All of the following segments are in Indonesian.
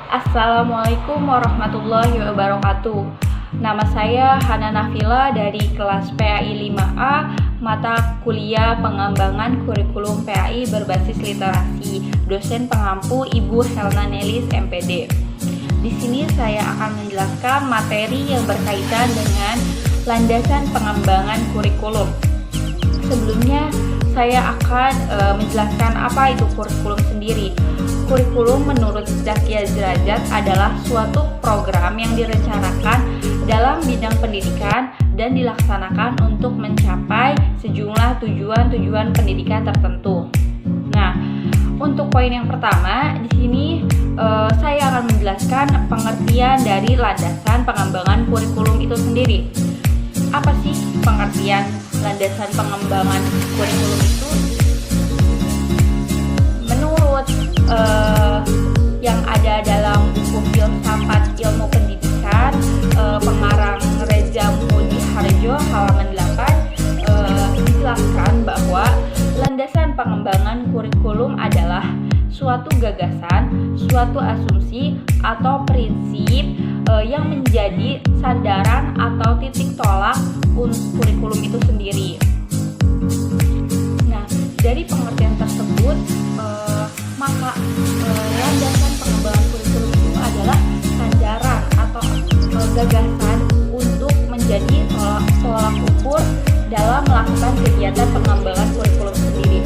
Assalamualaikum warahmatullahi wabarakatuh. Nama saya Hana Nafila dari kelas PAI 5A, mata kuliah pengembangan kurikulum PAI berbasis literasi, dosen pengampu Ibu Helna Nelis MPD. Di sini saya akan menjelaskan materi yang berkaitan dengan landasan pengembangan kurikulum. Sebelumnya, saya akan menjelaskan apa itu kurikulum sendiri. Kurikulum menurut Zakia Derajat adalah suatu program yang direncanakan dalam bidang pendidikan dan dilaksanakan untuk mencapai sejumlah tujuan-tujuan pendidikan tertentu. Nah, untuk poin yang pertama, di sini saya akan menjelaskan pengertian dari landasan pengembangan kurikulum itu sendiri. Apa sih pengertian landasan pengembangan kurikulum itu? Menurut yang ada dalam buku Filsafat Ilmu Pendidikan pengarang Reza Mudi Harjo halaman 8 dijelaskan bahwa landasan pengembangan kurikulum adalah suatu gagasan, suatu asumsi atau prinsip yang menjadi sandaran atau titik tolak untuk kurikulum itu sendiri. Nah, dari pengertian tersebut, maka landasan pengembangan kurikulum itu adalah sandaran atau gagasan untuk menjadi tolak ukur dalam melakukan kegiatan pengembangan kurikulum sendiri.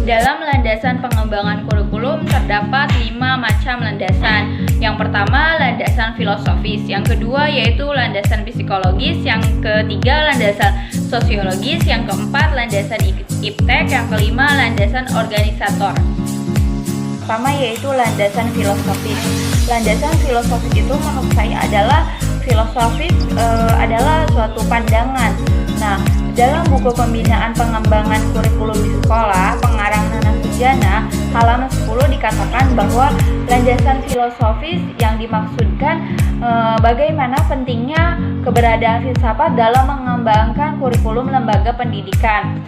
Dalam landasan pengembangan kurikulum terdapat 5 macam landasan. Yang pertama, landasan filosofis. Yang kedua yaitu landasan psikologis. Yang ketiga, landasan sosiologis. Yang keempat, landasan iptek. Yang kelima, landasan organisator. Pertama yaitu landasan filosofis. Landasan filosofis itu menurut saya adalah adalah suatu pandangan. Nah, dalam buku pembinaan pengembangan kurikulum di sekolah, pengarang Nana Sujana, halaman 10 dikatakan bahwa landasan filosofis yang dimaksudkan bagaimana pentingnya keberadaan filsafat dalam mengembangkan kurikulum lembaga pendidikan.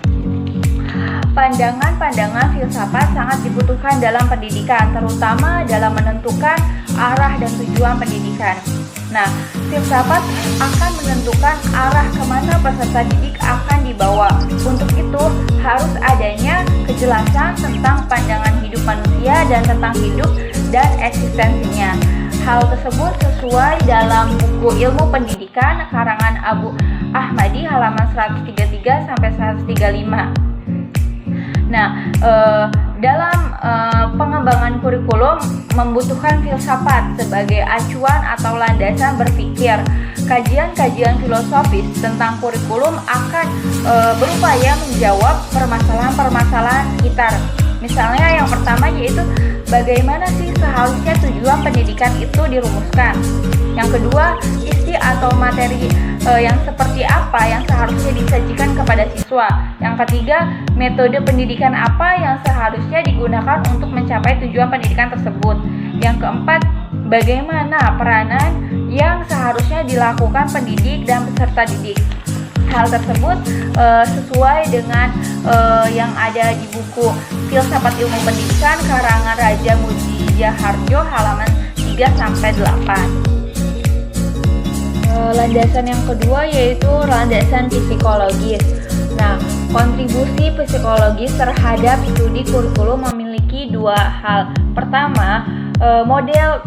Pandangan-pandangan filsafat sangat dibutuhkan dalam pendidikan, terutama dalam menentukan arah dan tujuan pendidikan. Nah, filsafat akan menentukan arah kemana peserta didik akan dibawa. Untuk itu, harus adanya kejelasan tentang pandangan hidup manusia dan tentang hidup dan eksistensinya. Hal tersebut sesuai dalam buku Ilmu Pendidikan karangan Abu Ahmadi halaman 133-135. Nah, dalam pengembangan kurikulum membutuhkan filsafat sebagai acuan atau landasan berpikir. Kajian-kajian filosofis tentang kurikulum akan berupaya menjawab permasalahan-permasalahan sekitar. Misalnya yang pertama yaitu bagaimana sih seharusnya tujuan pendidikan itu dirumuskan. Yang kedua, isi atau materi yang seperti apa yang seharusnya disajikan kepada siswa. Yang ketiga, metode pendidikan apa yang seharusnya digunakan untuk mencapai tujuan pendidikan tersebut. Yang keempat, bagaimana peranan yang seharusnya dilakukan pendidik dan peserta didik. Hal tersebut sesuai dengan yang ada di buku Filsafat Ilmu Pendidikan karangan Raja Mudi Harjo halaman 3-8. Landasan yang kedua yaitu landasan psikologis. Nah, kontribusi psikologis terhadap studi kurikulum memiliki 2 hal. Pertama, model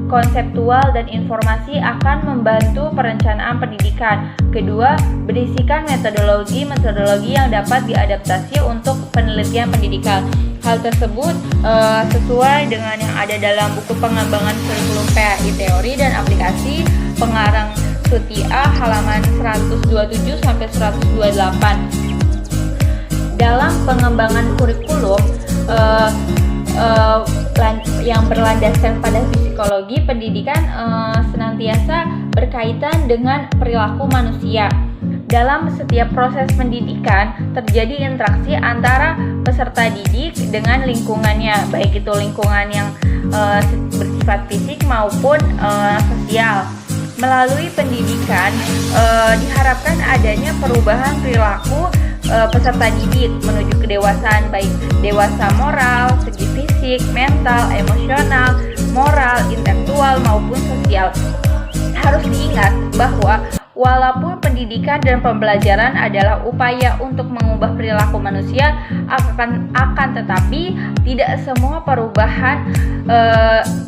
konseptual dan informasi akan membantu perencanaan pendidikan. Kedua, berisikan metodologi yang dapat diadaptasi untuk penelitian pendidikan. Hal tersebut sesuai dengan yang ada dalam buku pengembangan kurikulum PAI teori dan aplikasi pengarang Sutia halaman 127-128. Dalam pengembangan kurikulum yang berlandaskan pada psikologi pendidikan senantiasa berkaitan dengan perilaku manusia. Dalam setiap proses pendidikan terjadi interaksi antara peserta didik dengan lingkungannya, baik itu lingkungan yang bersifat fisik maupun sosial. Melalui pendidikan diharapkan adanya perubahan perilaku peserta didik menuju kedewasaan, baik dewasa moral, segi fisik, mental, emosional, moral, intelektual maupun sosial. Harus diingat bahwa walaupun pendidikan dan pembelajaran adalah upaya untuk mengubah perilaku manusia, akan tetapi tidak semua perubahan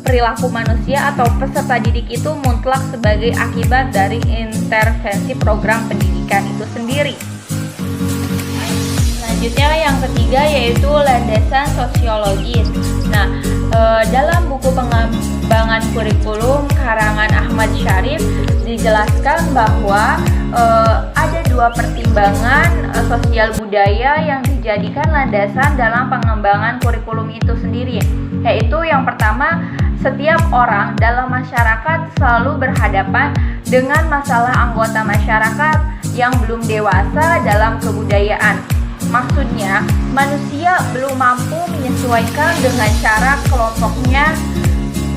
perilaku manusia atau peserta didik itu mutlak sebagai akibat dari intervensi program pendidikan itu sendiri. Selanjutnya yang ketiga yaitu landasan sosiologis. Nah, dalam buku pengembangan kurikulum karangan Ahmad Syarif dijelaskan bahwa ada dua pertimbangan sosial budaya yang dijadikan landasan dalam pengembangan kurikulum itu sendiri, yaitu yang pertama, setiap orang dalam masyarakat selalu berhadapan dengan masalah anggota masyarakat yang belum dewasa dalam kebudayaan. Maksudnya, manusia belum mampu menyesuaikan dengan cara kelompoknya.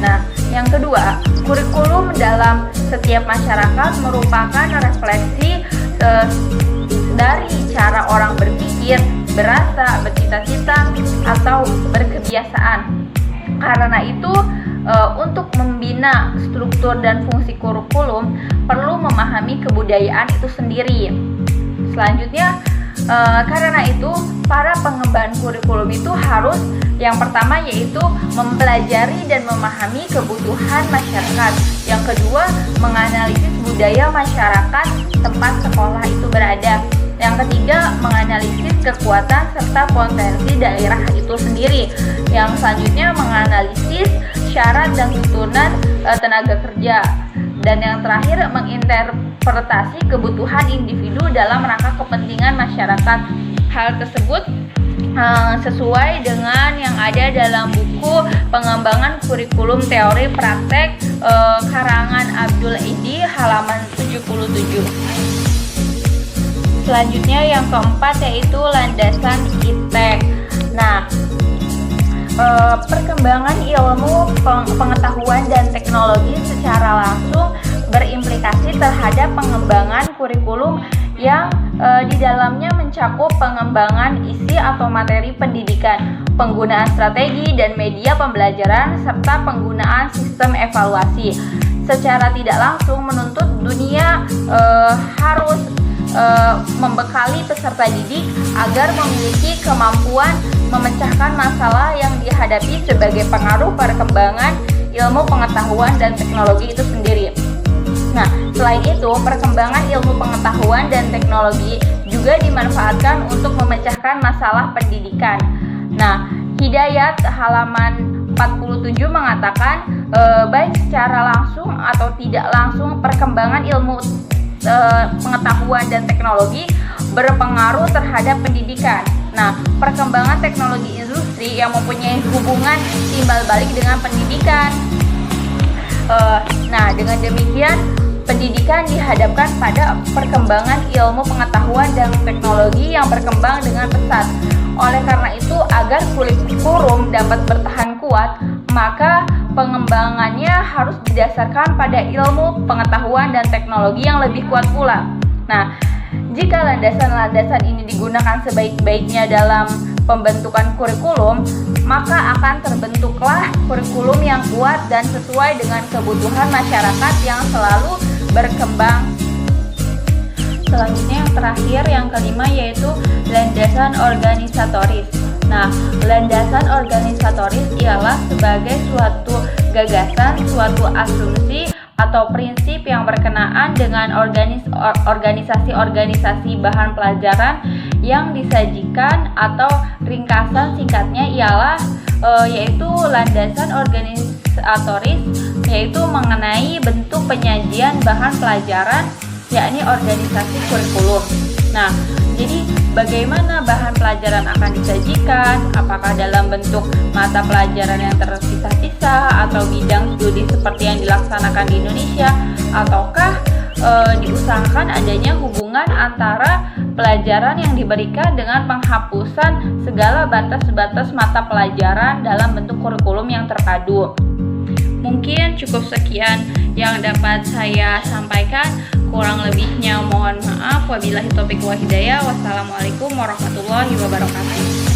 Nah, yang kedua, kurikulum dalam setiap masyarakat merupakan refleksi dari cara orang berpikir, berasa, bercita-cita, atau berkebiasaan. Karena itu, untuk membina struktur dan fungsi kurikulum perlu memahami kebudayaan itu sendiri. Selanjutnya, karena itu para pengemban kurikulum itu harus yang pertama yaitu mempelajari dan memahami kebutuhan masyarakat. Yang kedua, menganalisis budaya masyarakat tempat sekolah itu berada. Yang ketiga, menganalisis kekuatan serta potensi daerah itu sendiri. Yang selanjutnya, menganalisis syarat dan tuntunan tenaga kerja. Dan yang terakhir, menginterpretasi kebutuhan individu dalam rangka kepentingan masyarakat. Hal tersebut sesuai dengan yang ada dalam buku pengembangan kurikulum teori praktek karangan Abdul Edi halaman 77. Selanjutnya yang keempat yaitu landasan IPTEK. Nah, perkembangan ilmu pengetahuan dan teknologi secara langsung berimplikasi terhadap pengembangan kurikulum yang di dalamnya mencakup pengembangan isi atau materi pendidikan, penggunaan strategi dan media pembelajaran, serta penggunaan sistem evaluasi. Secara tidak langsung menuntut dunia harus membekali peserta didik agar memiliki kemampuan memecahkan masalah yang dihadapi sebagai pengaruh perkembangan ilmu pengetahuan dan teknologi itu sendiri. Nah, selain itu, perkembangan ilmu pengetahuan dan teknologi juga dimanfaatkan untuk memecahkan masalah pendidikan. Nah, Hidayat halaman 47 mengatakan baik secara langsung atau tidak langsung perkembangan ilmu pengetahuan dan teknologi berpengaruh terhadap pendidikan. Nah, perkembangan teknologi industri yang mempunyai hubungan timbal balik dengan pendidikan. Nah, dengan demikian pendidikan dihadapkan pada perkembangan ilmu pengetahuan dan teknologi yang berkembang dengan pesat. Oleh karena itu, agar kurikulum dapat bertahan kuat, maka pengembangannya harus didasarkan pada ilmu pengetahuan dan teknologi yang lebih kuat pula. Nah, jika landasan-landasan ini digunakan sebaik-baiknya dalam pembentukan kurikulum, maka akan terbentuklah kurikulum yang kuat dan sesuai dengan kebutuhan masyarakat yang selalu berkembang. Selanjutnya yang terakhir, yang kelima yaitu landasan organisatoris. Nah, landasan organisatoris ialah sebagai suatu gagasan, suatu asumsi atau prinsip yang berkenaan dengan organisasi-organisasi bahan pelajaran yang disajikan, atau ringkasan singkatnya ialah yaitu landasan organisatoris, yaitu mengenai bentuk penyajian bahan pelajaran, yakni organisasi kurikulum. Nah, jadi bagaimana bahan pelajaran akan disajikan? Apakah dalam bentuk mata pelajaran yang terpisah-pisah atau bidang studi seperti yang dilaksanakan di Indonesia, ataukah diusahakan adanya hubungan antara pelajaran yang diberikan dengan penghapusan segala batas-batas mata pelajaran dalam bentuk kurikulum yang terpadu. Mungkin cukup sekian yang dapat saya sampaikan. Kurang lebihnya mohon maaf. Wabillahi taufiq wa hidayah. Wassalamualaikum warahmatullahi wabarakatuh.